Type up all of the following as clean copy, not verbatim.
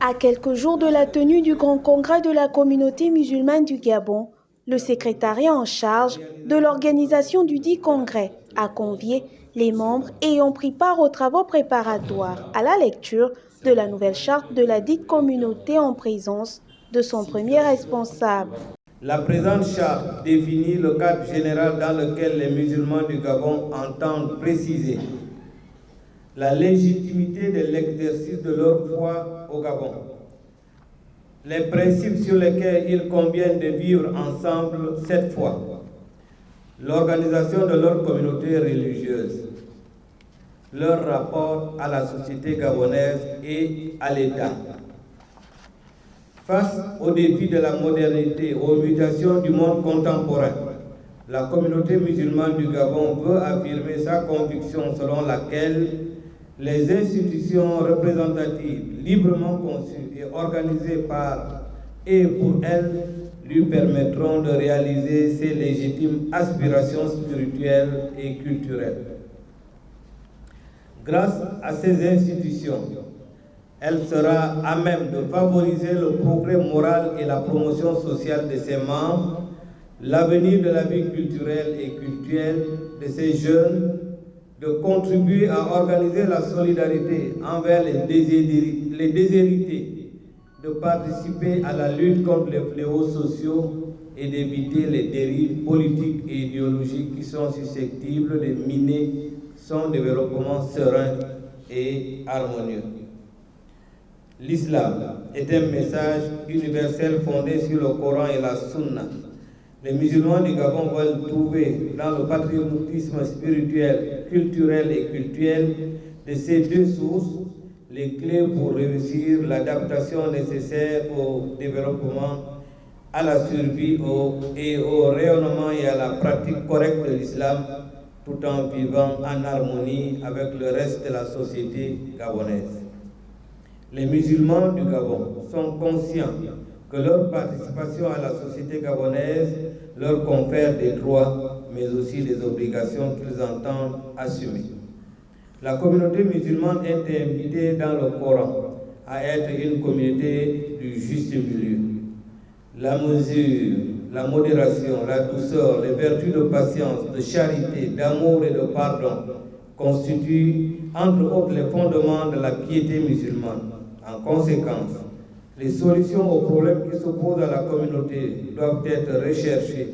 À quelques jours de la tenue du Grand Congrès de la communauté musulmane du Gabon, le secrétariat en charge de l'organisation du dit congrès a convié les membres ayant pris part aux travaux préparatoires à la lecture de la nouvelle charte de la dite communauté en présence de son premier responsable. La présente charte définit le cadre général dans lequel les musulmans du Gabon entendent préciser la légitimité de l'exercice de leur foi au Gabon, les principes sur lesquels il convient de vivre ensemble cette foi, l'organisation de leur communauté religieuse, leur rapport à la société gabonaise et à l'État. Face aux défis de la modernité, aux mutations du monde contemporain, la communauté musulmane du Gabon veut affirmer sa conviction selon laquelle les institutions représentatives librement conçues et organisées par et pour elle lui permettront de réaliser ses légitimes aspirations spirituelles et culturelles. Grâce à ces institutions, elle sera à même de favoriser le progrès moral et la promotion sociale de ses membres, l'avenir de la vie culturelle et cultuelle de ses jeunes, de contribuer à organiser la solidarité envers les déshérités, de participer à la lutte contre les fléaux sociaux et d'éviter les dérives politiques et idéologiques qui sont susceptibles de miner son développement serein et harmonieux. L'islam est un message universel fondé sur le Coran et la Sunna. Les musulmans du Gabon veulent trouver dans le patriotisme spirituel, culturel et cultuel de ces deux sources les clés pour réussir l'adaptation nécessaire au développement, à la survie et au rayonnement et à la pratique correcte de l'islam, tout en vivant en harmonie avec le reste de la société gabonaise. Les musulmans du Gabon sont conscients que leur participation à la société gabonaise leur confère des droits, mais aussi des obligations qu'ils entendent assumer. La communauté musulmane est invitée dans le Coran à être une communauté du juste milieu. La mesure, la modération, la douceur, les vertus de patience, de charité, d'amour et de pardon constituent entre autres les fondements de la piété musulmane. En conséquence, les solutions aux problèmes qui s'opposent à la communauté doivent être recherchées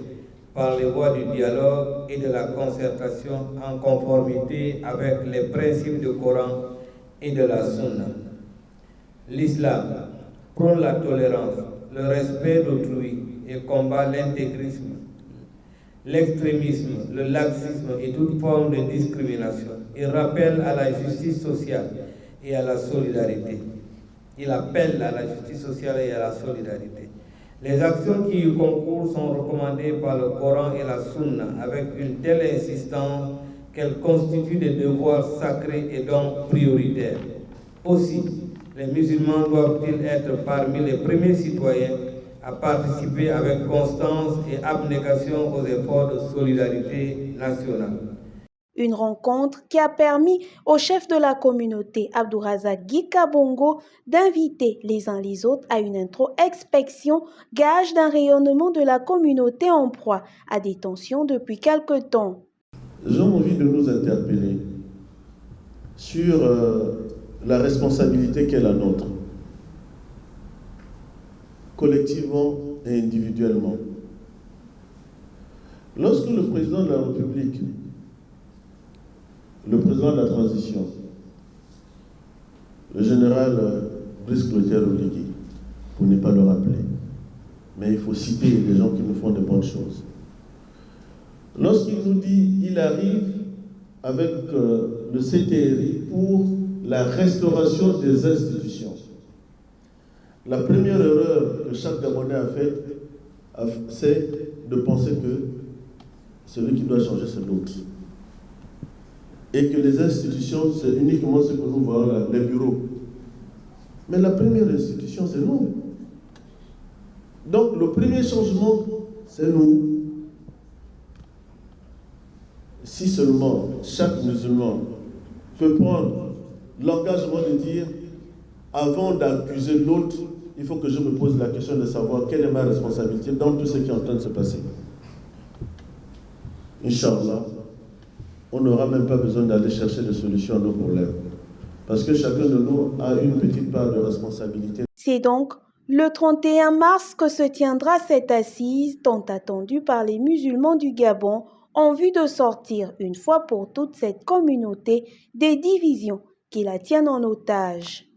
par les voies du dialogue et de la concertation en conformité avec les principes du Coran et de la Sunna. L'islam prône la tolérance, le respect d'autrui et combat l'intégrisme, l'extrémisme, le laxisme et toute forme de discrimination. Il rappelle à la justice sociale et à la solidarité. Il appelle à la justice sociale et à la solidarité. Les actions qui y concourent sont recommandées par le Coran et la Sunna avec une telle insistance qu'elles constituent des devoirs sacrés et donc prioritaires. Aussi, les musulmans doivent-ils être parmi les premiers citoyens à participer avec constance et abnégation aux efforts de solidarité nationale. Une rencontre qui a permis au chef de la communauté, Abdourazak Gikabongo, d'inviter les uns les autres à une introspection, gage d'un rayonnement de la communauté en proie à des tensions depuis quelque temps. J'ai envie de nous interpeller sur la responsabilité qu'est la nôtre, collectivement et individuellement. Lorsque le président de la République, le président de la transition, le général Brice Clotaire Oligui, pour ne pas le rappeler, mais il faut citer les gens qui nous font de bonnes choses. Lorsqu'il nous dit qu'il arrive avec le CTRI pour la restauration des institutions, la première erreur que chaque Gabonais a faite, c'est de penser que celui qui doit changer, c'est l'autre. Et que les institutions, c'est uniquement ce que nous voyons là, les bureaux. Mais la première institution, c'est nous. Donc le premier changement, c'est nous. Si seulement chaque musulman peut prendre l'engagement de dire avant d'accuser l'autre, il faut que je me pose la question de savoir quelle est ma responsabilité dans tout ce qui est en train de se passer. Inch'Allah, on n'aura même pas besoin d'aller chercher des solutions à nos problèmes. Parce que chacun de nous a une petite part de responsabilité. C'est donc le 31 mars que se tiendra cette assise tant attendue par les musulmans du Gabon en vue de sortir une fois pour toutes cette communauté des divisions qui la tiennent en otage.